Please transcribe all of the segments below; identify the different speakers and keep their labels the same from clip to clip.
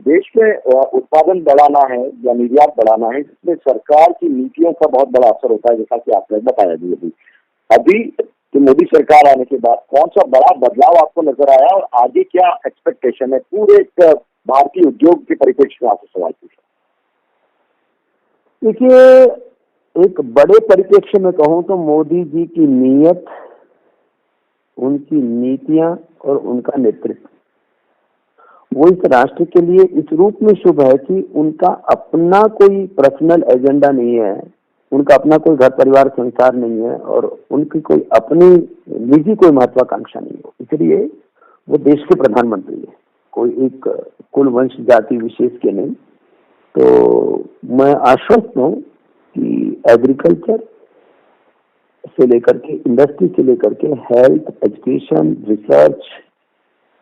Speaker 1: देश में उत्पादन बढ़ाना है या निर्यात बढ़ाना है, इसमें सरकार की नीतियों का बहुत बड़ा असर होता है, जैसा कि आपने बताया जी। अभी अभी तो मोदी सरकार आने के बाद कौन सा बड़ा बदलाव आपको नजर आया और आगे क्या एक्सपेक्टेशन है पूरे एक भारतीय उद्योग के परिप्रेक्ष्य में? आपसे सवाल पूछा।
Speaker 2: देखिए, एक बड़े परिप्रेक्ष्य में कहूँ तो मोदी जी की नीयत, उनकी नीतियां और उनका नेतृत्व वो इस राष्ट्र के लिए इस रूप में शुभ है कि उनका अपना कोई पर्सनल एजेंडा नहीं है, उनका अपना कोई घर परिवार संसार नहीं है और उनकी कोई अपनी निजी कोई महत्वाकांक्षा नहीं है। इसलिए वो देश के प्रधानमंत्री है, कोई एक कुल वंश जाति विशेष के नहीं। तो मैं आश्वस्त हूँ कि एग्रीकल्चर से लेकर के, इंडस्ट्री से लेकर के, हेल्थ, एजुकेशन, रिसर्च,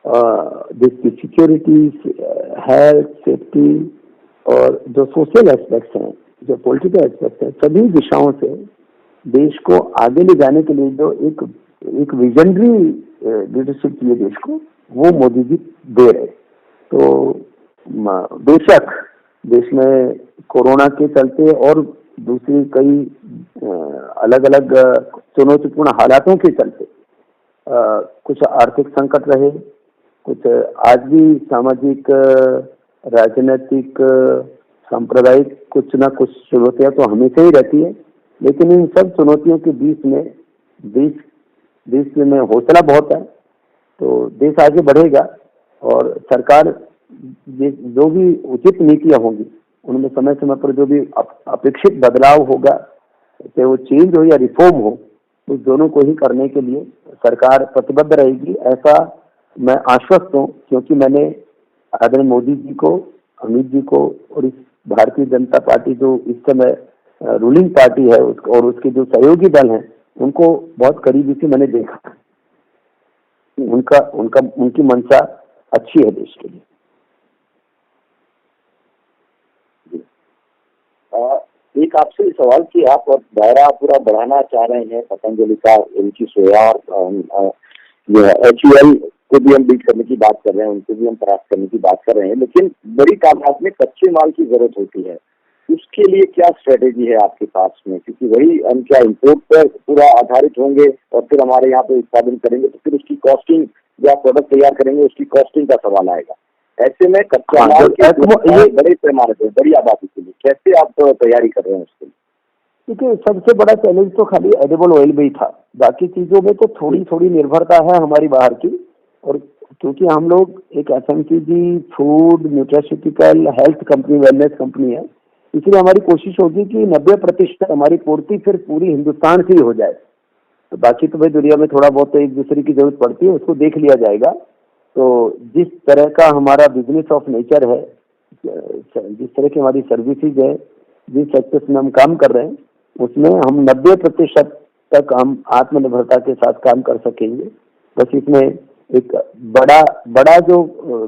Speaker 2: देश की सिक्योरिटी, हेल्थ, सेफ्टी और जो सोशल एस्पेक्ट्स हैं, जो पॉलिटिकल एस्पेक्ट्स हैं, सभी दिशाओं से देश को आगे ले जाने के लिए जो एक विजनरी लीडरशिप चाहिए देश को, वो मोदी जी दे रहे। तो बेशक देश में कोरोना के चलते और दूसरी कई अलग अलग चुनौतीपूर्ण हालातों के चलते कुछ आर्थिक संकट रहे, कुछ आज भी सामाजिक, राजनीतिक, सांप्रदायिक कुछ ना कुछ चुनौतियां तो हमेशा ही रहती है। लेकिन इन सब चुनौतियों के बीच में देश में हौसला बहुत है, तो देश आगे बढ़ेगा और सरकार जो भी उचित नीतियां होंगी उनमें समय समय पर जो भी अपेक्षित बदलाव होगा, चाहे वो चेंज हो या रिफॉर्म हो, उस दोनों को ही करने के लिए सरकार प्रतिबद्ध रहेगी, ऐसा मैं आश्वस्त हूँ। क्योंकि मैंने आदरणीय मोदी जी को, अमित जी को और इस भारतीय जनता पार्टी जो इस समय रूलिंग पार्टी है और उसके जो सहयोगी दल हैं, उनको बहुत करीबी से मैंने देखा। उनकी मंशा अच्छी है देश के लिए।
Speaker 1: एक आपसे सवाल कि आप दायरा पूरा बढ़ाना चाह रहे हैं पतंजलि का, इनकी सोया और HUL को भी हम बीट करने की बात कर रहे हैं, उनको भी हम परास्त करने की बात कर रहे हैं, लेकिन बड़ी तादाद में कच्चे माल की जरूरत होती है। उसके लिए क्या स्ट्रेटेजी है आपके पास में? क्योंकि वही हम क्या इम्पोर्ट पर पूरा आधारित होंगे और फिर हमारे यहाँ पे उत्पादन करेंगे तो फिर उसकी कॉस्टिंग या प्रोडक्ट तैयार करेंगे, उसकी कॉस्टिंग का सवाल आएगा। ऐसे में कच्चा माल के बड़े पैमाने पर, बड़ी आबादी के लिए कैसे आप तैयारी कर रहे हैं उसके लिए?
Speaker 2: देखिए, सबसे बड़ा चैलेंज तो खाली एडिबल ऑयल में ही था, बाकी चीजों में तो थोड़ी थोड़ी निर्भरता है हमारी बाहर की। और क्योंकि हम लोग एक FMCG, food, nutraceutical, health company, wellness company है, इसलिए हमारी कोशिश होगी कि 90% हमारी पूर्ति फिर पूरी हिंदुस्तान से ही हो जाए। तो बाकी तो भाई दुनिया में थोड़ा बहुत तो एक दूसरे की जरूरत पड़ती है, उसको देख लिया जाएगा। तो जिस तरह का हमारा बिजनेस ऑफ नेचर है, जिस तरह की हमारी सर्विसेज है, जिस सेक्टर में हम काम कर रहे हैं, उसमें हम 90% तक हम आत्मनिर्भरता के साथ काम कर सकेंगे। बस इसमें एक बड़ा जो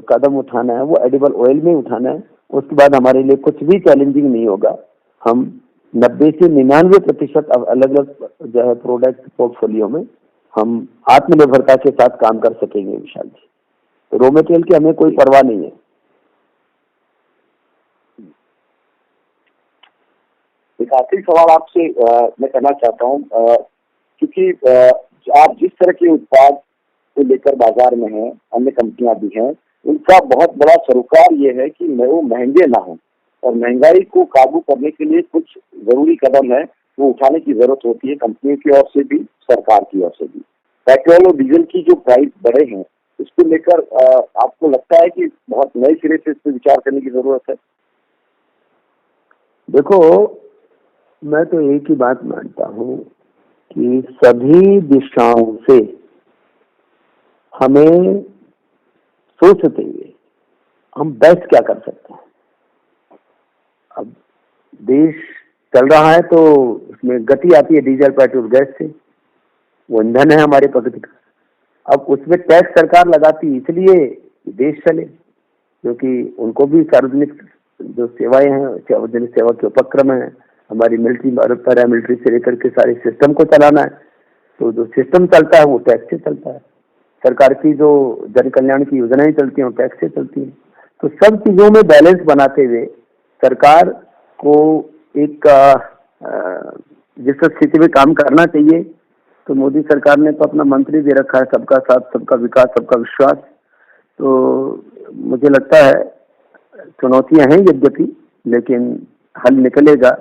Speaker 2: कदम उठाना है वो एडिबल ऑयल में उठाना है। उसके बाद हमारे लिए कुछ भी चैलेंजिंग नहीं होगा। हम 90 से 99% अलग अलग जो है प्रोडक्ट पोर्टफोलियो में हम आत्मनिर्भरता के साथ काम कर सकेंगे विशाल जी। रॉ मटेरियल की हमें कोई परवाह नहीं है।
Speaker 1: एक आखिरी सवाल आपसे मैं करना चाहता हूँ, क्योंकि आप जिस तरह के उत्पाद को लेकर बाजार में हैं, अन्य कंपनियां भी हैं, उनका बहुत बड़ा सरोकार ये है कि वो महंगे ना हो और महंगाई को काबू करने के लिए कुछ जरूरी कदम है वो उठाने की जरूरत होती है, कंपनियों की ओर से भी, सरकार की ओर से भी। पेट्रोल और डीजल की जो प्राइस बढ़े हैं उसको लेकर आपको लगता है कि बहुत नए सिरे से इस पर विचार करने की जरूरत है?
Speaker 2: देखो, मैं तो एक ही बात मानता हूँ कि सभी दिशाओं से हमें सोचते हुए हम बेस्ट क्या कर सकते हैं। अब देश चल रहा है तो उसमें गति आती है डीजल, पेट्रोल, गैस से, वो ईंधन है हमारे प्रकृति का। अब उसमें टैक्स सरकार लगाती इसलिए देश चले, क्योंकि उनको भी सार्वजनिक जो सेवाएं हैं, सार्वजनिक सेवा के उपक्रम है, हमारी मिलिट्री, पैरामिलिट्री से लेकर के सारे सिस्टम को चलाना है। तो जो सिस्टम चलता है वो टैक्स से चलता है। सरकार की जो जन कल्याण की योजनाएं चलती हैं वो टैक्स से चलती हैं। तो सब चीजों में बैलेंस बनाते हुए सरकार को एक जिस स्थिति में काम करना चाहिए, तो मोदी सरकार ने तो अपना मंत्री दे रखा है सबका साथ, सबका विकास, सबका विश्वास। तो मुझे लगता है चुनौतियां हैं यद्यपि, लेकिन हल निकलेगा।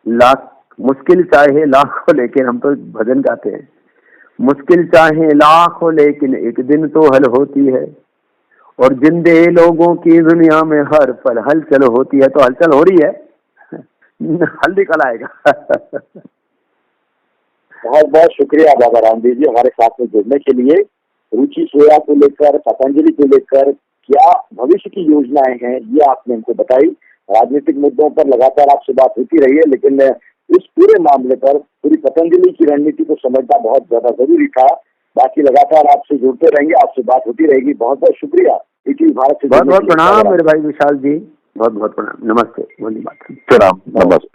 Speaker 2: लाख मुश्किल चाहे लाख हो, लेकिन हम तो भजन गाते हैं, मुश्किल चाहे लाख हो लेकिन एक दिन तो हल होती है, और जिंदे लोगों की दुनिया में हर पल हलचल होती है। तो हलचल हो रही है, हल निकल आएगा।
Speaker 1: बहुत बहुत शुक्रिया बाबा रामदेव जी हमारे साथ में जुड़ने के लिए। रुचि सोया को लेकर, पतंजलि को लेकर क्या भविष्य की योजनाएं हैं ये आपने हमको बताई। राजनीतिक मुद्दों पर लगातार आपसे बात होती रही है, लेकिन इस पूरे मामले पर पूरी पतंजलि की रणनीति को समझना बहुत ज्यादा जरूरी था। बाकी लगातार आपसे जुड़ते रहेंगे, आपसे बात होती रहेगी। बहुत बहुत शुक्रिया। भारत से
Speaker 2: बहुत बहुत प्रणाम मेरे भाई विशाल जी, बहुत बहुत प्रणाम। नमस्ते, धन्यवाद।
Speaker 1: प्रणाम, नमस्ते।